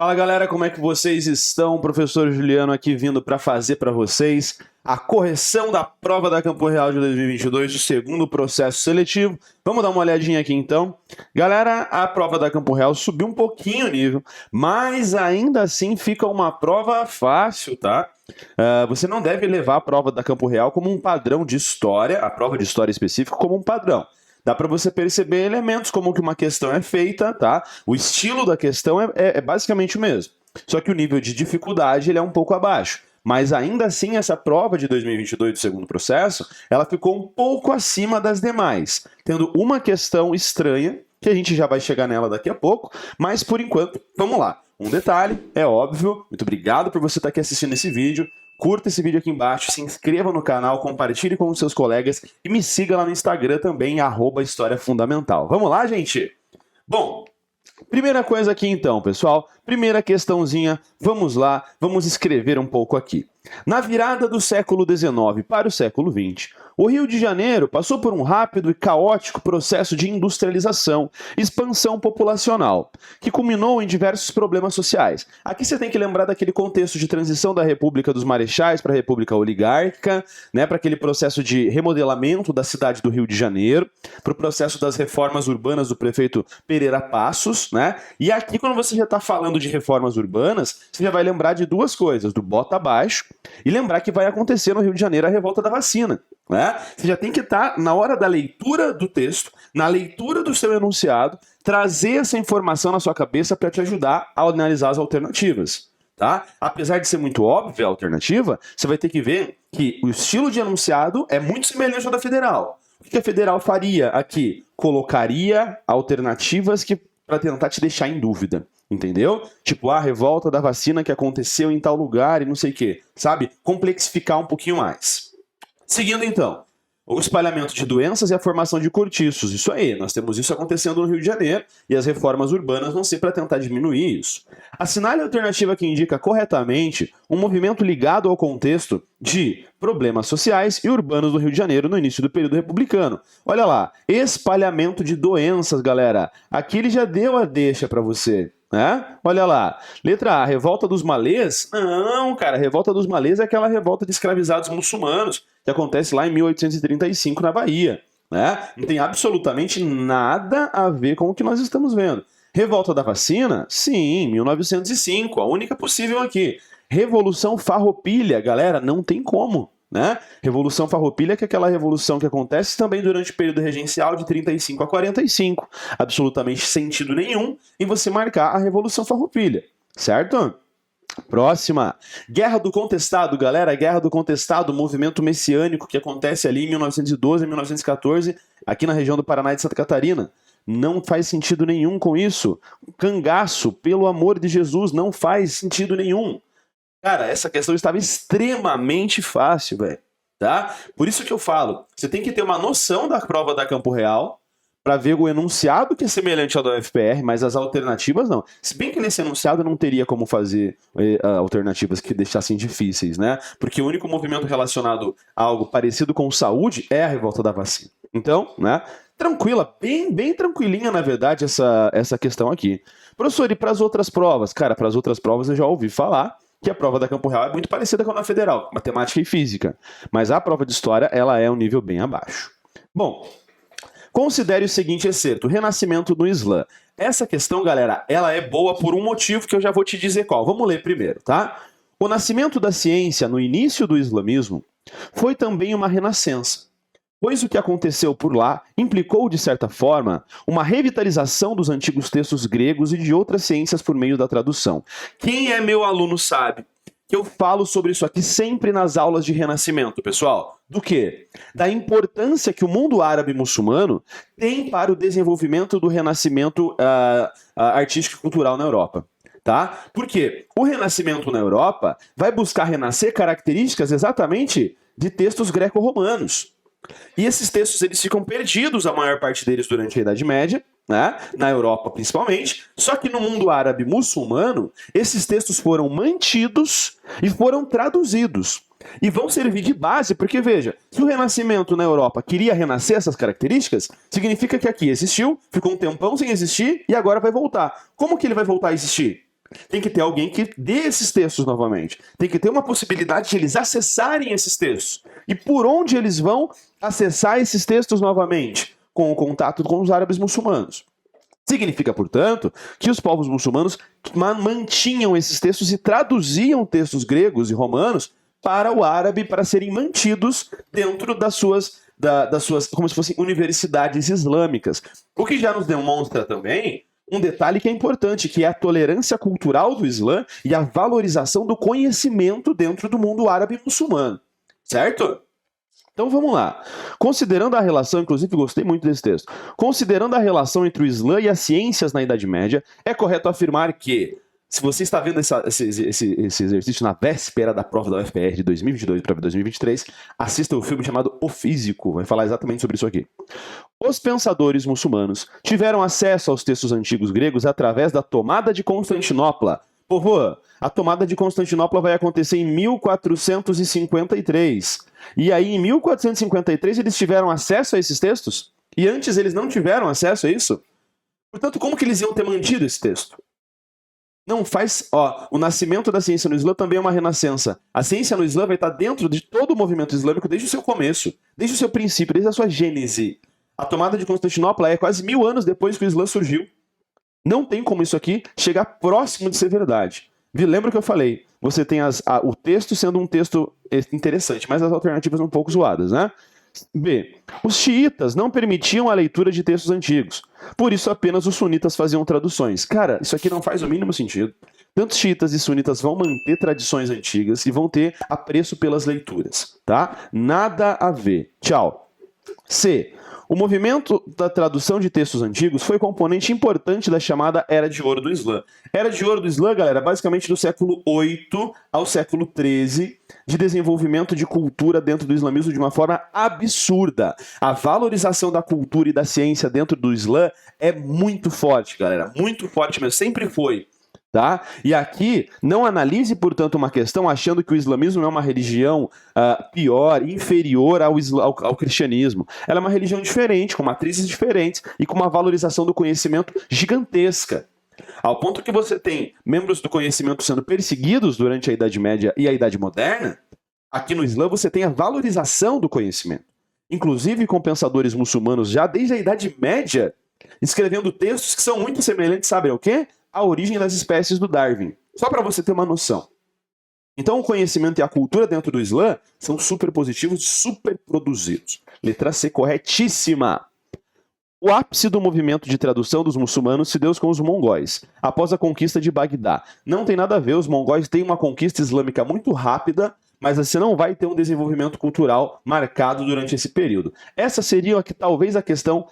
Fala galera, como é que vocês estão? Professor Juliano aqui vindo para fazer para vocês a correção da prova da Campo Real de 2022, o segundo processo seletivo. Vamos dar uma olhadinha aqui então. Galera, a prova da Campo Real subiu um pouquinho o nível, mas ainda assim fica uma prova fácil, tá? Você não deve levar a prova da Campo Real como um padrão de história, a prova de história específica como um padrão. Dá para você perceber elementos como que uma questão é feita, tá? O estilo da questão é basicamente o mesmo. Só que o nível de dificuldade ele é um pouco abaixo. Mas ainda assim, essa prova de 2022 do segundo processo, ela ficou um pouco acima das demais, tendo uma questão estranha, que a gente já vai chegar nela daqui a pouco, mas por enquanto, vamos lá. Um detalhe, é óbvio, muito obrigado por você estar aqui assistindo esse vídeo. Curta esse vídeo aqui embaixo, se inscreva no canal, compartilhe com os seus colegas e me siga lá no Instagram também, @História Fundamental. Vamos lá, gente? Bom, primeira coisa aqui então, pessoal. Primeira questãozinha, vamos lá, vamos escrever um pouco aqui. Na virada do século XIX para o século XX, o Rio de Janeiro passou por um rápido e caótico processo de industrialização, expansão populacional, que culminou em diversos problemas sociais. Aqui você tem que lembrar daquele contexto de transição da República dos Marechais para a República Oligárquica, né, para aquele processo de remodelamento da cidade do Rio de Janeiro, para o processo das reformas urbanas do prefeito Pereira Passos, né? E aqui, quando você já está falando de reformas urbanas, você já vai lembrar de duas coisas, do bota abaixo, e lembrar que vai acontecer no Rio de Janeiro a revolta da vacina. Né? Você já tem que estar, na hora da leitura do texto, na leitura do seu enunciado, trazer essa informação na sua cabeça para te ajudar a analisar as alternativas. Tá? Apesar de ser muito óbvia a alternativa, você vai ter que ver que o estilo de enunciado é muito semelhante ao da federal. O que a federal faria aqui? Colocaria alternativas para tentar te deixar em dúvida. Entendeu? Tipo, a revolta da vacina que aconteceu em tal lugar e não sei o quê. Sabe? Complexificar um pouquinho mais. Seguindo então, o espalhamento de doenças e a formação de cortiços. Isso aí, nós temos isso acontecendo no Rio de Janeiro e as reformas urbanas vão ser para tentar diminuir isso. Assinale a alternativa que indica corretamente um movimento ligado ao contexto de problemas sociais e urbanos do Rio de Janeiro no início do período republicano. Olha lá, espalhamento de doenças, galera. Aqui ele já deu a deixa para você. Olha lá, letra A, revolta dos malês? Não, cara, a revolta dos malês é aquela revolta de escravizados muçulmanos que acontece lá em 1835 na Bahia. Não tem absolutamente nada a ver com o que nós estamos vendo. Revolta da vacina? Sim, 1905, a única possível aqui. Revolução Farroupilha, galera, não tem como. Revolução Farroupilha, que é aquela revolução que acontece também durante o período regencial de 35 a 45. Absolutamente sentido nenhum em você marcar a Revolução Farroupilha, certo? Próxima. Guerra do Contestado, galera. Guerra do Contestado, movimento messiânico que acontece ali em 1912 e 1914, aqui na região do Paraná e de Santa Catarina. Não faz sentido nenhum com isso. Cangaço, pelo amor de Jesus, não faz sentido nenhum. Cara, essa questão estava extremamente fácil, velho, tá? Por isso que eu falo, você tem que ter uma noção da prova da Campo Real para ver o enunciado que é semelhante ao da UFPR, mas as alternativas não. Se bem que nesse enunciado não teria como fazer alternativas que deixassem difíceis, né? Porque o único movimento relacionado a algo parecido com saúde é a revolta da vacina. Então, né? Tranquila, bem tranquilinha, na verdade, essa questão aqui. Professor, e para as outras provas? Cara, para as outras provas eu já ouvi falar que a prova da Campo Real é muito parecida com a federal, matemática e física. Mas a prova de história, ela é um nível bem abaixo. Bom, considere o seguinte excerto, renascimento no Islã. Essa questão, galera, ela é boa por um motivo que eu já vou te dizer qual. Vamos ler primeiro, tá? O nascimento da ciência no início do islamismo foi também uma renascença, pois o que aconteceu por lá implicou, de certa forma, uma revitalização dos antigos textos gregos e de outras ciências por meio da tradução. Quem é meu aluno sabe que eu falo sobre isso aqui sempre nas aulas de renascimento, pessoal. Do quê? Da importância que o mundo árabe muçulmano tem para o desenvolvimento do renascimento artístico e cultural na Europa. Tá? Porque o renascimento na Europa vai buscar renascer características exatamente de textos greco-romanos. E esses textos eles ficam perdidos, a maior parte deles, durante a Idade Média, né? Na Europa principalmente, só que no mundo árabe muçulmano, esses textos foram mantidos e foram traduzidos. E vão servir de base, porque veja, se o Renascimento na Europa queria renascer essas características, significa que aqui existiu, ficou um tempão sem existir e agora vai voltar. Como que ele vai voltar a existir? Tem que ter alguém que dê esses textos novamente. Tem que ter uma possibilidade de eles acessarem esses textos. E por onde eles vão acessar esses textos novamente? Com o contato com os árabes muçulmanos. Significa, portanto, que os povos muçulmanos mantinham esses textos e traduziam textos gregos e romanos para o árabe para serem mantidos dentro das suas, como se fossem universidades islâmicas. O que já nos demonstra também um detalhe que é importante, que é a tolerância cultural do Islã e a valorização do conhecimento dentro do mundo árabe muçulmano. Certo? Então vamos lá. Considerando a relação, inclusive gostei muito desse texto, considerando a relação entre o Islã e as ciências na Idade Média, é correto afirmar que, se você está vendo esse exercício na véspera da prova da UFPR de 2022 para 2023, assista o filme chamado O Físico, vai falar exatamente sobre isso aqui. Os pensadores muçulmanos tiveram acesso aos textos antigos gregos através da tomada de Constantinopla. Povo, a tomada de Constantinopla vai acontecer em 1453. E aí, em 1453, eles tiveram acesso a esses textos? E antes eles não tiveram acesso a isso? Portanto, como que eles iam ter mantido esse texto? Não faz... o nascimento da ciência no Islã também é uma renascença. A ciência no Islã vai estar dentro de todo o movimento islâmico desde o seu começo, desde o seu princípio, desde a sua gênese. A tomada de Constantinopla é quase 1000 anos depois que o Islã surgiu. Não tem como isso aqui chegar próximo de ser verdade. Lembra que eu falei? Você tem o texto sendo um texto interessante, mas as alternativas um pouco zoadas, né? B. Os xiitas não permitiam a leitura de textos antigos. Por isso apenas os sunitas faziam traduções. Cara, isso aqui não faz o mínimo sentido. Tanto xiitas e sunitas vão manter tradições antigas e vão ter apreço pelas leituras, tá? Nada a ver. Tchau. C. O movimento da tradução de textos antigos foi componente importante da chamada Era de Ouro do Islã. Era de Ouro do Islã, galera, basicamente do século VIII ao século XIII, de desenvolvimento de cultura dentro do islamismo de uma forma absurda. A valorização da cultura e da ciência dentro do Islã é muito forte, galera, muito forte mesmo, sempre foi. Tá? E aqui, não analise, portanto, uma questão achando que o islamismo é uma religião pior, inferior ao cristianismo. Ela é uma religião diferente, com matrizes diferentes e com uma valorização do conhecimento gigantesca. Ao ponto que você tem membros do conhecimento sendo perseguidos durante a Idade Média e a Idade Moderna, aqui no Islã você tem a valorização do conhecimento. Inclusive com pensadores muçulmanos já desde a Idade Média, escrevendo textos que são muito semelhantes, sabe ao quê? A origem das espécies do Darwin. Só para você ter uma noção. Então o conhecimento e a cultura dentro do Islã são super positivos e super produzidos. Letra C, corretíssima. O ápice do movimento de tradução dos muçulmanos se deu com os mongóis, após a conquista de Bagdá. Não tem nada a ver, os mongóis têm uma conquista islâmica muito rápida, mas você não vai ter um desenvolvimento cultural marcado durante esse período. Essa seria aqui, talvez a questão,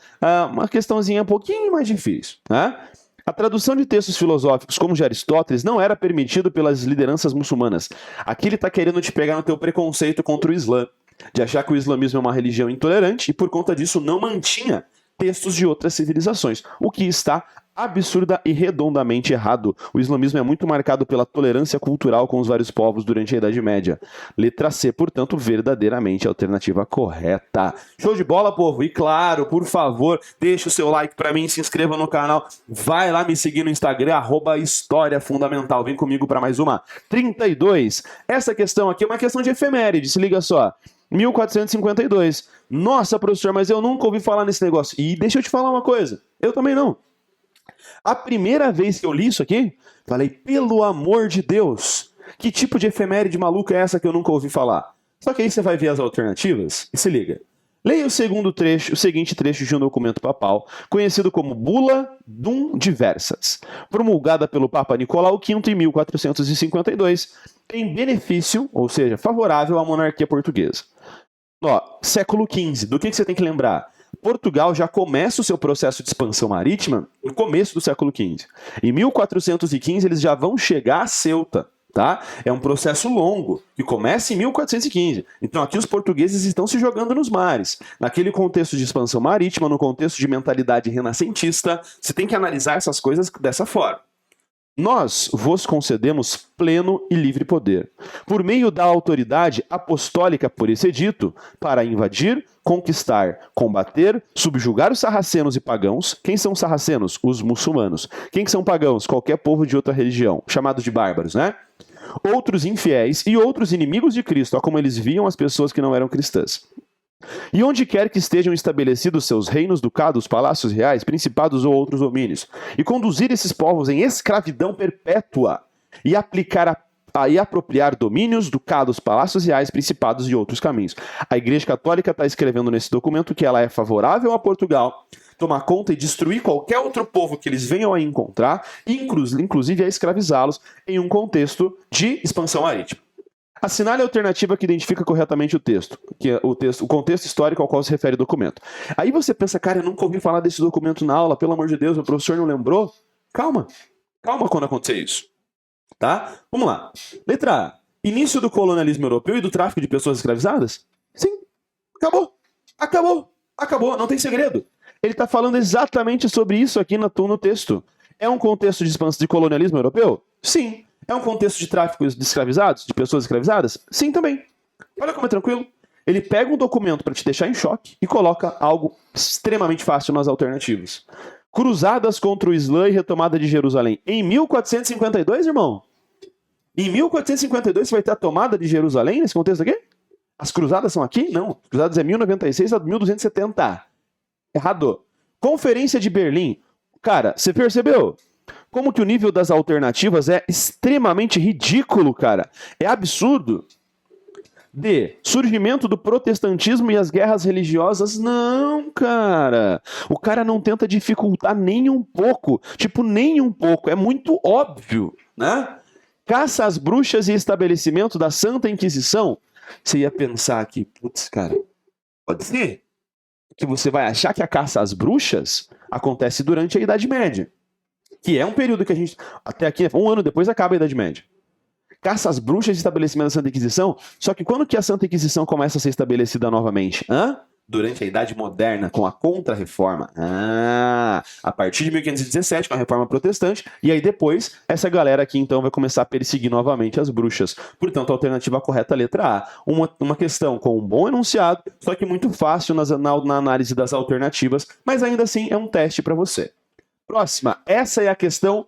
uma questãozinha um pouquinho mais difícil, né? A tradução de textos filosóficos como de Aristóteles não era permitido pelas lideranças muçulmanas. Aqui ele está querendo te pegar no teu preconceito contra o Islã, de achar que o islamismo é uma religião intolerante e por conta disso não mantinha textos de outras civilizações, o que está absurda e redondamente errado. O islamismo é muito marcado pela tolerância cultural com os vários povos durante a Idade Média. Letra C, portanto, verdadeiramente a alternativa correta. Show de bola, povo? E claro, por favor, deixa o seu like pra mim, se inscreva no canal, vai lá me seguir no Instagram, @História Fundamental. Vem comigo para mais uma. 32. Essa questão aqui é uma questão de efeméride, se liga só. 1452. Nossa, professor, mas eu nunca ouvi falar nesse negócio. E deixa eu te falar uma coisa, eu também não. A primeira vez que eu li isso aqui, falei, pelo amor de Deus, que tipo de efeméride maluca é essa que eu nunca ouvi falar? Só que aí você vai ver as alternativas e se liga. Leia o seguinte trecho de um documento papal, conhecido como Bula Dum Diversas, promulgada pelo Papa Nicolau V em 1452, em benefício, ou seja, favorável à monarquia portuguesa. Século XV, do que você tem que lembrar? Portugal já começa o seu processo de expansão marítima no começo do século XV. Em 1415 eles já vão chegar a Ceuta, tá? É um processo longo, que começa em 1415. Então aqui os portugueses estão se jogando nos mares. Naquele contexto de expansão marítima, no contexto de mentalidade renascentista, você tem que analisar essas coisas dessa forma. Nós vos concedemos pleno e livre poder, por meio da autoridade apostólica por esse edito, para invadir, conquistar, combater, subjugar os sarracenos e pagãos. Quem são os sarracenos? Os muçulmanos. Quem que são pagãos? Qualquer povo de outra religião, chamados de bárbaros, né? Outros infiéis e outros inimigos de Cristo, ó, como eles viam as pessoas que não eram cristãs. E onde quer que estejam estabelecidos seus reinos, ducados, palácios reais, principados ou outros domínios, e conduzir esses povos em escravidão perpétua, e apropriar domínios, ducados, palácios reais, principados e outros caminhos. A Igreja Católica está escrevendo nesse documento que ela é favorável a Portugal tomar conta e destruir qualquer outro povo que eles venham a encontrar, inclusive a escravizá-los em um contexto de expansão marítima. Assinale a alternativa que identifica corretamente o texto, que é o contexto histórico ao qual se refere o documento. Aí você pensa, cara, eu nunca ouvi falar desse documento na aula, pelo amor de Deus, o professor não lembrou? Calma quando acontecer isso. Tá? Vamos lá. Letra A. Início do colonialismo europeu e do tráfico de pessoas escravizadas? Sim. Acabou. Não tem segredo. Ele está falando exatamente sobre isso aqui no texto. É um contexto de expansão de colonialismo europeu? Sim. É um contexto de tráfico de escravizados? De pessoas escravizadas? Sim, também. Olha como é tranquilo. Ele pega um documento para te deixar em choque e coloca algo extremamente fácil nas alternativas. Cruzadas contra o Islã e retomada de Jerusalém. Em 1452, irmão? Em 1452 você vai ter a tomada de Jerusalém nesse contexto aqui? As cruzadas são aqui? Não. As cruzadas é 1096 a 1270. Errado. Conferência de Berlim. Cara, você percebeu? Como que o nível das alternativas é extremamente ridículo, cara. É absurdo. D. Surgimento do protestantismo e as guerras religiosas. Não, cara. O cara não tenta dificultar nem um pouco. Tipo, nem um pouco. É muito óbvio, né? Caça às bruxas e estabelecimento da Santa Inquisição. Você ia pensar aqui, putz, cara, pode ser que você vai achar que a caça às bruxas acontece durante a Idade Média. Que é um período que a gente, até aqui, um ano depois acaba a Idade Média. Caça às bruxas e estabelecimento da Santa Inquisição, só que quando que a Santa Inquisição começa a ser estabelecida novamente? Durante a Idade Moderna, com a Contra-Reforma. A partir de 1517, com a Reforma Protestante, e aí depois, essa galera aqui então vai começar a perseguir novamente as bruxas. Portanto, a alternativa correta é a letra A. Uma questão com um bom enunciado, só que muito fácil na análise das alternativas, mas ainda assim é um teste para você. Próxima, essa é a questão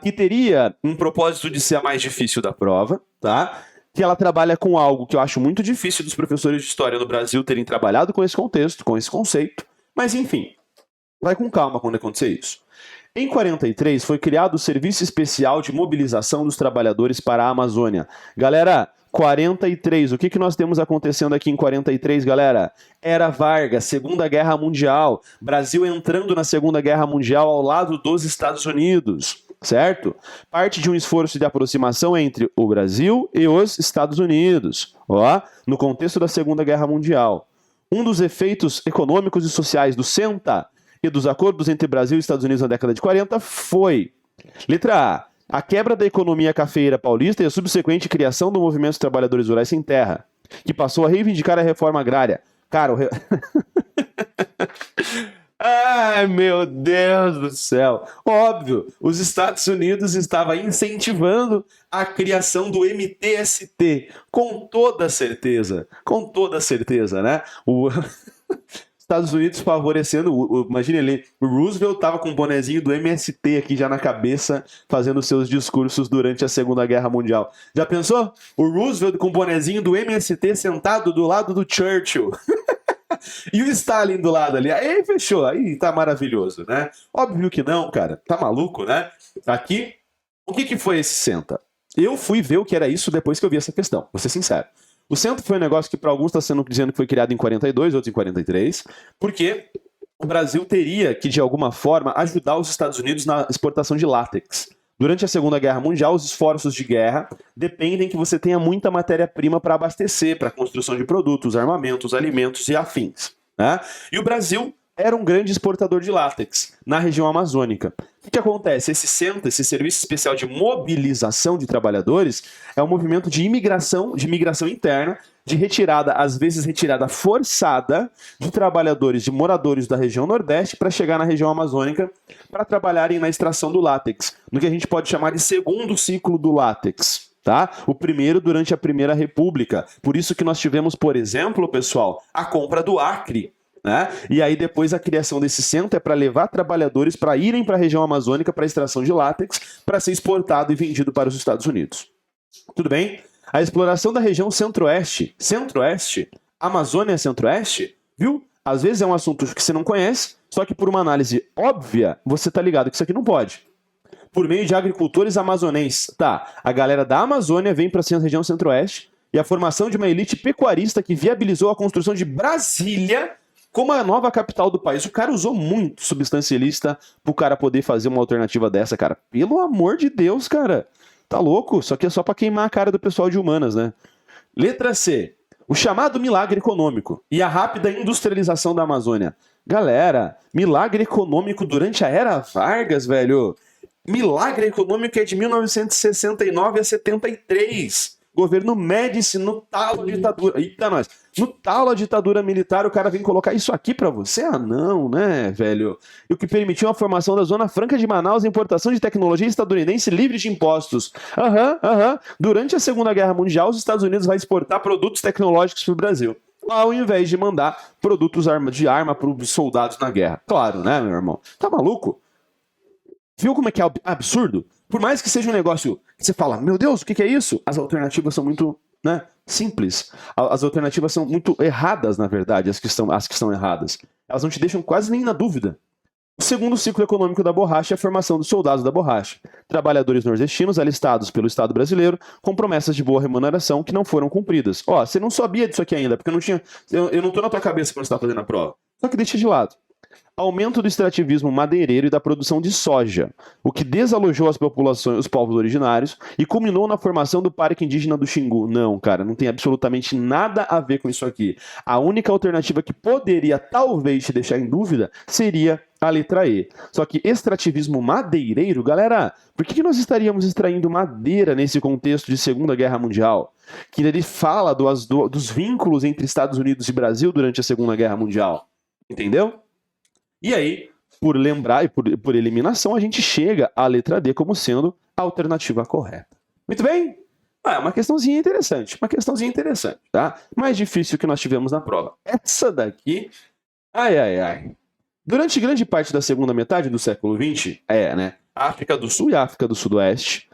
que teria um propósito de ser a mais difícil da prova, tá? Que ela trabalha com algo que eu acho muito difícil dos professores de história no Brasil terem trabalhado com esse contexto, com esse conceito, mas enfim, vai com calma quando acontecer isso. Em 43 foi criado o Serviço Especial de Mobilização dos Trabalhadores para a Amazônia. Galera, 43, o que nós temos acontecendo aqui em 43, galera? Era Vargas, Segunda Guerra Mundial, Brasil entrando na Segunda Guerra Mundial ao lado dos Estados Unidos, certo? Parte de um esforço de aproximação entre o Brasil e os Estados Unidos, no contexto da Segunda Guerra Mundial. Um dos efeitos econômicos e sociais do CENTA e dos acordos entre Brasil e Estados Unidos na década de 40 foi, letra A quebra da economia cafeeira paulista e a subsequente criação do movimento dos trabalhadores rurais sem terra, que passou a reivindicar a reforma agrária. Cara, Ai, meu Deus do céu. Óbvio, os Estados Unidos estavam incentivando a criação do MTST, com toda certeza, né? Estados Unidos favorecendo, imagine ali, o Roosevelt estava com o bonezinho do MST aqui já na cabeça, fazendo seus discursos durante a Segunda Guerra Mundial. Já pensou? O Roosevelt com o bonezinho do MST sentado do lado do Churchill. E o Stalin do lado ali. Aí fechou, aí tá maravilhoso, né? Óbvio que não, cara. Tá maluco, né? Aqui, o que foi esse CENTA? Eu fui ver o que era isso depois que eu vi essa questão, vou ser sincero. O CENTA foi um negócio que para alguns está sendo dizendo que foi criado em 42, outros em 43, porque o Brasil teria que, de alguma forma, ajudar os Estados Unidos na exportação de látex. Durante a Segunda Guerra Mundial, os esforços de guerra dependem que você tenha muita matéria-prima para abastecer, para a construção de produtos, armamentos, alimentos e afins, né? E o Brasil era um grande exportador de látex na região amazônica. O que acontece? Esse CENTA, esse Serviço Especial de Mobilização de Trabalhadores, é um movimento de imigração interna, de retirada, às vezes retirada forçada, de trabalhadores, de moradores da região Nordeste para chegar na região amazônica para trabalharem na extração do látex, no que a gente pode chamar de segundo ciclo do látex. tá? O primeiro durante a Primeira República. Por isso que nós tivemos, por exemplo, pessoal, a compra do Acre, né? E aí depois a criação desse centro é para levar trabalhadores para irem para a região amazônica para extração de látex, para ser exportado e vendido para os Estados Unidos. Tudo bem? A exploração da região centro-oeste, Amazônia centro-oeste, viu? Às vezes é um assunto que você não conhece, só que por uma análise óbvia, você tá ligado que isso aqui não pode. Por meio de agricultores amazonenses. Tá, a galera da Amazônia vem para a região centro-oeste e a formação de uma elite pecuarista que viabilizou a construção de Brasília como a nova capital do país. O cara usou muito substância ilícita pro cara poder fazer uma alternativa dessa, cara. Pelo amor de Deus, cara. Tá louco? Isso aqui é só pra queimar a cara do pessoal de humanas, né? Letra C. O chamado milagre econômico e a rápida industrialização da Amazônia. Galera, milagre econômico durante a Era Vargas, velho. Milagre econômico é de 1969 a 73. Governo Médici no talo da ditadura. Eita, nós. No talo da ditadura militar, o cara vem colocar isso aqui pra você? Ah, não, né, velho? E o que permitiu a formação da Zona Franca de Manaus, a importação de tecnologia estadunidense livre de impostos. Durante a Segunda Guerra Mundial, os Estados Unidos vão exportar produtos tecnológicos pro Brasil, ao invés de mandar produtos de arma pros soldados na guerra. Claro, né, meu irmão? Tá maluco? Viu como é que é absurdo? Por mais que seja um negócio que você fala, meu Deus, o que é isso? As alternativas são muito, né, simples. As alternativas são muito erradas, na verdade, as que estão erradas. Elas não te deixam quase nem na dúvida. O segundo ciclo econômico da borracha é a formação dos soldados da borracha. Trabalhadores nordestinos alistados pelo Estado brasileiro com promessas de boa remuneração que não foram cumpridas. Ó, você não sabia disso aqui ainda, porque eu não tô na tua cabeça quando você tá fazendo a prova. Só que deixa de lado. Aumento do extrativismo madeireiro e da produção de soja, o que desalojou as populações, os povos originários, e culminou na formação do Parque Indígena do Xingu. Não, cara, não tem absolutamente nada a ver com isso aqui. A única alternativa que poderia talvez te deixar em dúvida seria a letra E. Só que extrativismo madeireiro, galera, por que nós estaríamos extraindo madeira nesse contexto de Segunda Guerra Mundial? Que ele fala dos vínculos entre Estados Unidos e Brasil durante a Segunda Guerra Mundial. Entendeu? E aí, por lembrar e por eliminação, a gente chega à letra D como sendo a alternativa correta. Muito bem? É uma questãozinha interessante, tá? Mais difícil que nós tivemos na prova. Essa daqui, ai. Durante grande parte da segunda metade do século XX, a África do Sul e a África do Sudoeste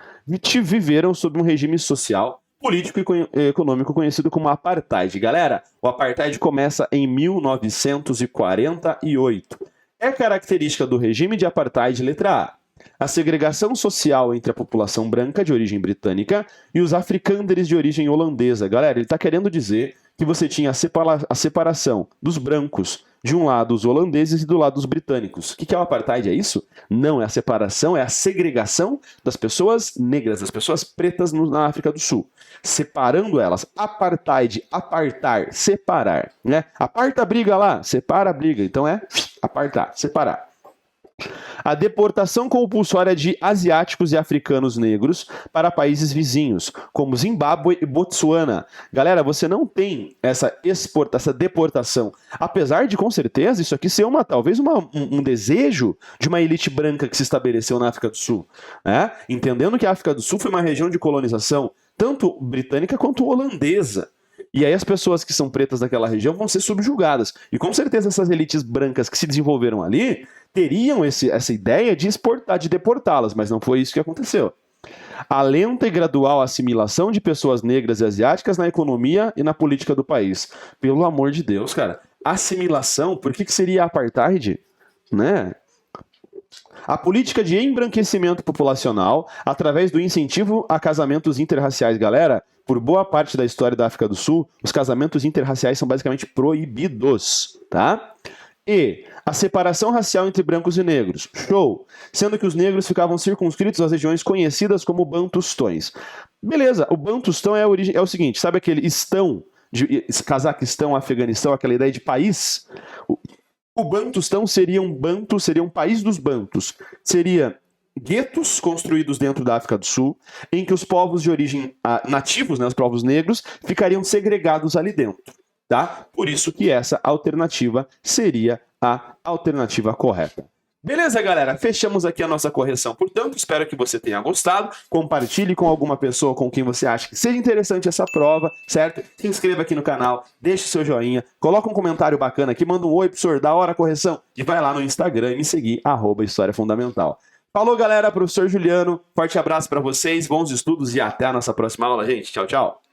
viveram sob um regime social, político e econômico conhecido como apartheid. Galera, o apartheid começa em 1948. É característica do regime de apartheid, letra A segregação social entre a população branca de origem britânica e os africânderes de origem holandesa. Galera, ele está querendo dizer que você tinha a separação dos brancos, de um lado os holandeses e do lado os britânicos. O que é o apartheid? É isso? Não, é a separação, é a segregação das pessoas negras, das pessoas pretas na África do Sul. Separando elas. Apartheid, apartar, separar. Né? Aparta a briga lá, separa a briga. Então é apartar, separar. A deportação compulsória de asiáticos e africanos negros para países vizinhos, como Zimbábue e Botsuana. Galera, você não tem essa deportação. Apesar de, com certeza, isso aqui ser talvez um desejo de uma elite branca que se estabeleceu na África do Sul. Né? Entendendo que a África do Sul foi uma região de colonização tanto britânica quanto holandesa. E aí as pessoas que são pretas daquela região vão ser subjugadas. E com certeza essas elites brancas que se desenvolveram ali teriam essa ideia de exportar, de deportá-las, mas não foi isso que aconteceu. A lenta e gradual assimilação de pessoas negras e asiáticas na economia e na política do país. Pelo amor de Deus, cara. Assimilação, por que seria apartheid? Né? A política de embranquecimento populacional através do incentivo a casamentos interraciais. Galera, por boa parte da história da África do Sul, os casamentos interraciais são basicamente proibidos, tá? E a separação racial entre brancos e negros. Show! Sendo que os negros ficavam circunscritos às regiões conhecidas como bantustões. Beleza, o bantustão é o seguinte, sabe aquele Cazaquistão, Afeganistão, aquela ideia de país? O bantustão seria um país dos bantus. Seria guetos construídos dentro da África do Sul, em que os povos de origem nativos, né, os povos negros, ficariam segregados ali dentro. Tá? Por isso que essa alternativa seria a alternativa correta. Beleza, galera? Fechamos aqui a nossa correção. Portanto, espero que você tenha gostado. Compartilhe com alguma pessoa com quem você acha que seja interessante essa prova, certo? Se inscreva aqui no canal, deixe seu joinha, coloca um comentário bacana aqui, manda um oi, professor, da hora a correção, e vai lá no Instagram e me seguir, @História Fundamental. Falou, galera, professor Juliano, forte abraço para vocês, bons estudos e até a nossa próxima aula, gente. Tchau, tchau.